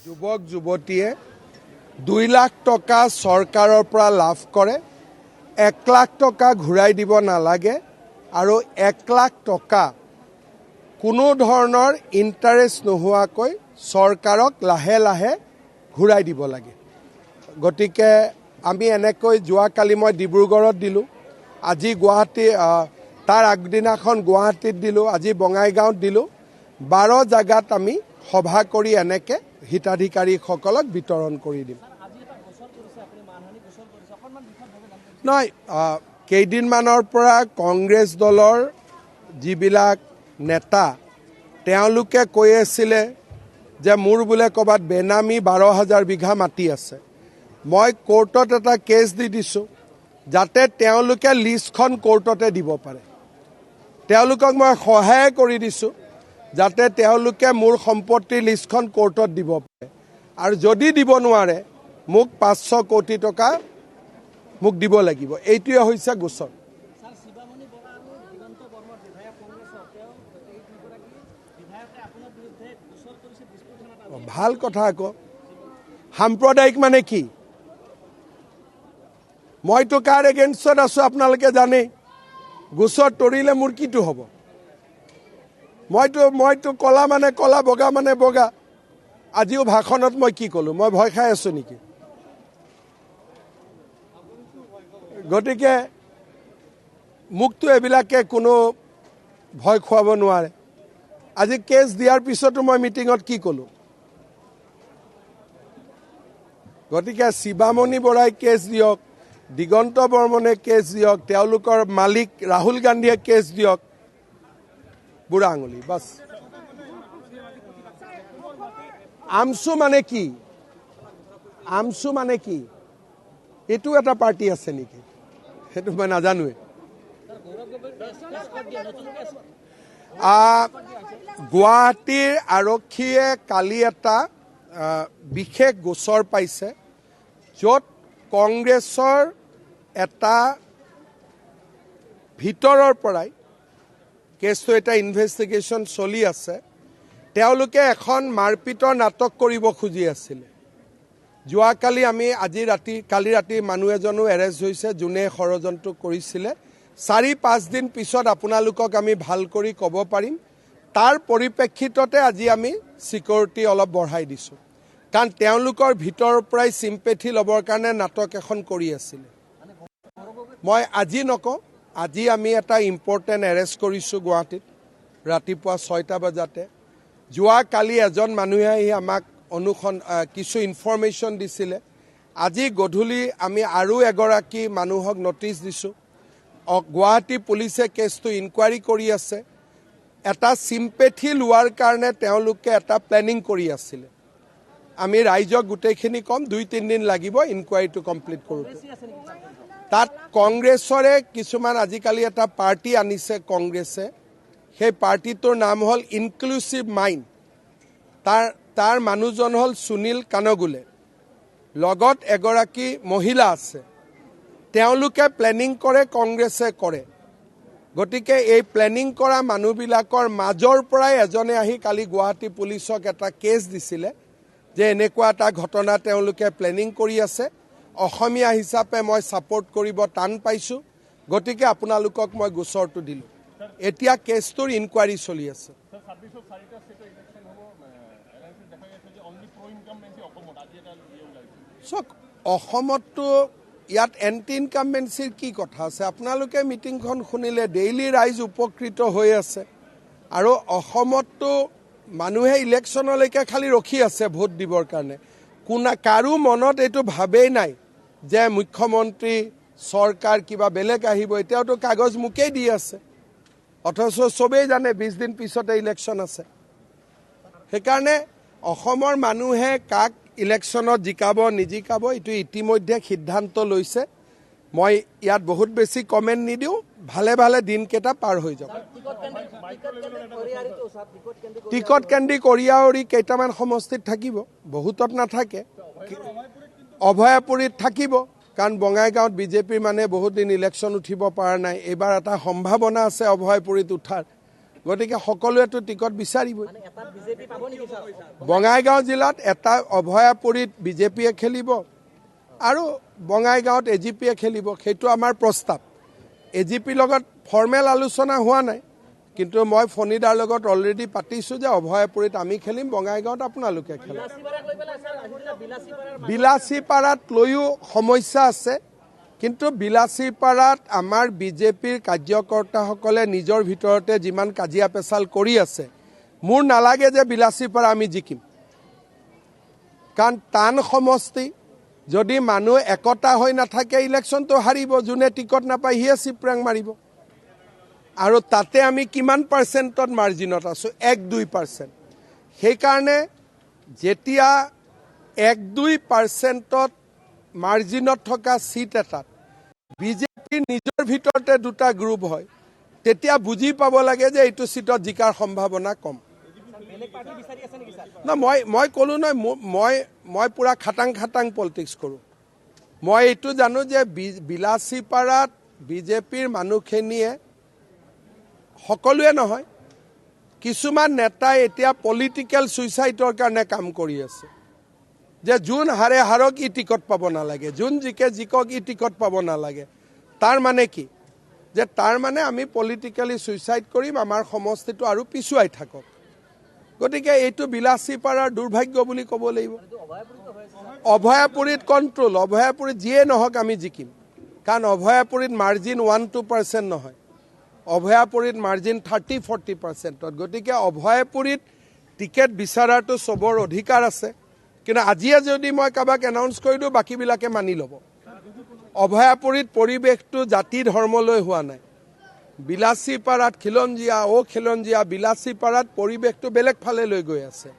যুৱক যুৱতীয়ে 2 লাখ টকা চৰকাৰৰ পৰা লাভ কৰে, 1 লাখ টকা ঘূৰাই দিব নালাগে আৰু 1 লাখ টকা কোনো ধৰণৰ ইণ্টাৰেষ্ট নোহোৱাকৈ চৰকাৰক লাহে লাহে ঘূৰাই দিব লাগে। গতিকে আমি এনেকৈ যোৱাকালি মই ডিব্ৰুগড়ত দিলোঁ, আজি গুৱাহাটী তাৰ আগদিনাখন গুৱাহাটীত দিলোঁ, আজি বঙাইগাঁৱত দিলোঁ। 12 জাগাত আমি সভা কৰি এনেকৈ হিতাধিকাৰীসকলক বিতৰণ কৰি দিম। নহয়, কেইদিনমানৰ পৰা কংগ্ৰেছ দলৰ যিবিলাক নেতা তেওঁলোকে কৈ আছিলে যে মোৰ বোলে ক'ৰবাত বেনামী 12,000 বিঘা মাটি আছে। মই কোৰ্টত এটা কেছ দি দিছোঁ যাতে তেওঁলোকে লিষ্টখন কোৰ্টতে দিব পাৰে। তেওঁলোকক মই সহায় কৰি দিছোঁ যাতে তেওঁলোকে মোৰ সম্পত্তিৰ লিষ্টখন কোৰ্টত দিব পাৰে, আৰু যদি দিব নোৱাৰে মোক 500 কোটি টকা মোক দিব লাগিব। এইটোৱে হৈছে গোচৰ। ভাল কথা আকৌ। সাম্প্ৰদায়িক মানে কি? মইতো কাৰ এগেইনষ্টত আছোঁ আপোনালোকে জানেই। গোচৰ তৰিলে মোৰ কিটো হ'ব? মইতো কলা মানে কলা, বগা মানে বগা। আজিও ভাষণত মই কি ক'লোঁ? মই ভয় খাই আছোঁ নেকি? গতিকে মোকতো এইবিলাকে কোনো ভয় খুৱাব নোৱাৰে। আজি কেছ দিয়াৰ পিছতো মই মিটিঙত কি ক'লোঁ? গতিকে শিৱামণি বৰাই কেছ দিয়ক, দিগন্ত বৰ্মনে কেছ দিয়ক, তেওঁলোকৰ মালিক ৰাহুল গান্ধীয়ে কেছ দিয়ক, বুঢ়া আঙুলি বাছ। আমচু মানে কি? আমচু মানে কি? এইটো এটা পাৰ্টি আছে নেকি? সেইটো মই নাজানোৱে। গুৱাহাটীৰ আৰক্ষীয়ে কালি এটা বিশেষ গোচৰ পাইছে য'ত কংগ্ৰেছৰ এটা ভিতৰৰ পৰাই কেছটো এটা ইনভেষ্টিগেশ্যন চলি আছে। তেওঁলোকে এখন মাৰপিটৰ নাটক কৰিব খুজি আছিলে। যোৱাকালি আমি কালি ৰাতি মানুহ এজনো এৰেষ্ট হৈছে যোনে ষড়যন্ত্ৰ কৰিছিলে। 4-5 দিন পিছত আপোনালোকক আমি ভাল কৰি ক'ব পাৰিম। তাৰ পৰিপ্ৰেক্ষিততে আজি আমি ছিকিউৰিটি অলপ বঢ়াই দিছোঁ, কাৰণ তেওঁলোকৰ ভিতৰৰ পৰাই চিম্পেথি ল'বৰ কাৰণে নাটক এখন কৰি আছিলে। মই আজি নকওঁ, আজি আমি এটা ইম্পৰ্টেণ্ট এৰেষ্ট কৰিছোঁ গুৱাহাটীত ৰাতিপুৱা 6টা বজাতে। যোৱাকালি এজন মানুহে আহি আমাক কিছু ইনফৰমেশ্যন দিছিলে। আজি গধূলি আমি আৰু এগৰাকী মানুহক নটিচ দিছোঁ। গুৱাহাটী পুলিচে কেছটো ইনকুৱাৰী কৰি আছে। এটা চিম্পেথি লোৱাৰ কাৰণে তেওঁলোকে এটা প্লেনিং কৰি আছিলে। আমি ৰাইজক গোটেইখিনি ক'ম, 2-3 দিন লাগিব ইনকুৱাৰীটো কমপ্লিট কৰোঁতে। তাত কংগ্ৰেছৰে কিছুমান আজিকালি এটা পাৰ্টি আনিছে কংগ্ৰেছে। সেই পাৰ্টিটোৰ নাম হ'ল ইনক্লুচিভ মাইণ্ড। তাৰ মানুহজন হ'ল সুনীল কানগুলে, লগত এগৰাকী মহিলা আছে। তেওঁলোকে প্লেনিং কৰে, কংগ্ৰেছে কৰে। গতিকে এই প্লেনিং কৰা মানুহবিলাকৰ মাজৰ পৰাই এজনে আহি কালি গুৱাহাটী পুলিচক এটা কেছ দিছিলে যে এনেকুৱা এটা ঘটনা তেওঁলোকে প্লেনিং কৰি আছে। অসমীয়া হিচাপে মই ছাপোৰ্ট কৰিব টান পাইছোঁ, গতিকে আপোনালোকক মই গোচৰটো দিলোঁ। এতিয়া কেছটোৰ ইনকুৱাৰী চলি আছে। চাওক, অসমততো ইয়াত এণ্টি ইনকামবেঞ্চিৰ কি কথা আছে? আপোনালোকে মিটিংখন শুনিলে, ডেইলি ৰাইজ উপকৃত হৈ আছে। আৰু অসমততো মানুহে ইলেকশ্যনলৈকে খালি ৰখি আছে ভোট দিবৰ কাৰণে। কাৰো মনত এইটো ভাবেই নাই যে মুখ্যমন্ত্ৰী চৰকাৰ কিবা বেলেগ আহিব। এতিয়াওতো কাগজ মোকেই দি আছে, অথচ চবেই জানে 20 দিন পিছতে ইলেকশ্যন আছে। সেইকাৰণে অসমৰ মানুহে কাক ইলেকশ্যনত জিকাব নিজিকাব এইটো ইতিমধ্যে সিদ্ধান্ত লৈছে। মই ইয়াত বহুত বেছি কমেণ্ট নিদিওঁ, ভালে ভালে দিনকেইটা পাৰ হৈ যাব। টিকট কেন্দ্ৰিক কৰিয়াউৰি কেইটামান সমষ্টিত থাকিব, বহুতত নাথাকে। অভয়াপুৰীত থাকিব, কাৰণ বঙাইগাঁৱত বিজেপিৰ মানে বহুত দিন ইলেকশ্যন উঠিব পৰা নাই। এইবাৰ এটা সম্ভাৱনা আছে অভয়পুৰীত উঠাৰ। গতিকে সকলোৱেতো টিকট বিচাৰিবই বঙাইগাঁও জিলাত এটা অভয়াপুৰীত বিজেপিয়ে খেলিব আৰু বঙাইগাঁৱত এজিপিয়ে খেলিব সেইটো আমাৰ প্ৰস্তাৱ এজিপিৰ লগত ফৰ্মেল আলোচনা হোৱা নাই কিন্তু মই ফণিদাৰ লগত অলৰেডি পাতিছোঁ যে অভয়াপুৰীত আমি খেলিম বঙাইগাঁৱত আপোনালোকে খেলিব বিলাসীপাৰাত লৈও সমস্যা আছে কিন্তু বিলাসীপাৰাত আমাৰ বিজেপিৰ কাৰ্যকৰ্তাসকলে নিজৰ ভিতৰতে যিমান কাজিয়া পেচাল কৰি আছে মোৰ নালাগে যে বিলাসীপাৰা আমি জিকিম কাৰণ টান সমষ্টি যদি মানুহ একতা হৈ নাথাকে ইলেকশ্যনটো হাৰিব যোনে টিকট নাপায় সিয়ে চিপৰাং মাৰিব আৰু তাতে আমি কিমান পাৰ্চেণ্টত মাৰ্জিনত আছোঁ 1-2%। সেইকাৰণে যেতিয়া 1-2%ত মাৰ্জিনত থকা চিট এটাত বিজেপিৰ নিজৰ ভিতৰতে দুটা গ্ৰুপ হয় তেতিয়া বুজি পাব লাগে যে এইটো চিটত জিকাৰ সম্ভাৱনা কম না মই ক'লো নহয় মই পুৰা খাটাং পলিটিক্স কৰোঁ মই এইটো জানো যে বিলাসীপাৰাত বিজেপিৰ মানুহখিনিয়ে সকলোৱে নহয় কিছুমান নেতাই এতিয়া পলিটিকেল সুইচাইডৰ কাৰণে কাম কৰি আছে যে যোন হাৰে হাৰক ই টিকট পাব নালাগে যোন জিকে জিকক ই টিকট পাব নালাগে তাৰ মানে কি যে তাৰ মানে আমি পলিটিকেলি সুইচাইড কৰিম আমাৰ সমষ্টিটো আৰু পিছুৱাই থাকক গতিকে এইটো বিলাসীপাৰাৰ দুৰ্ভাগ্য বুলি ক'ব লাগিব অভয়াপুৰীত কণ্ট্ৰল অভয়াপুৰীত যিয়ে নহওক আমি জিকিম কাৰণ অভয়াপুৰীত মাৰ্জিন 1-2% নহয় অভয়াপুৰীত মাৰ্জিন 30-40%ত গতিকে অভয়াপুৰীত টিকেট বিচাৰাটো চবৰ অধিকাৰ আছে কিন্তু আজিয়ে যদি মই কাবাক এনাউন্স কৰি দিওঁ বাকীবিলাকে মানি ল'ব অভয়াপুৰীত পৰিৱেশটো জাতি ধৰ্মলৈ হোৱা নাই বিলাসীপাৰাত খিলঞ্জীয়া খিলঞ্জীয়া বিলাসীপাৰাত পৰিৱেশটো বেলেগ ফালে লৈ গৈ আছে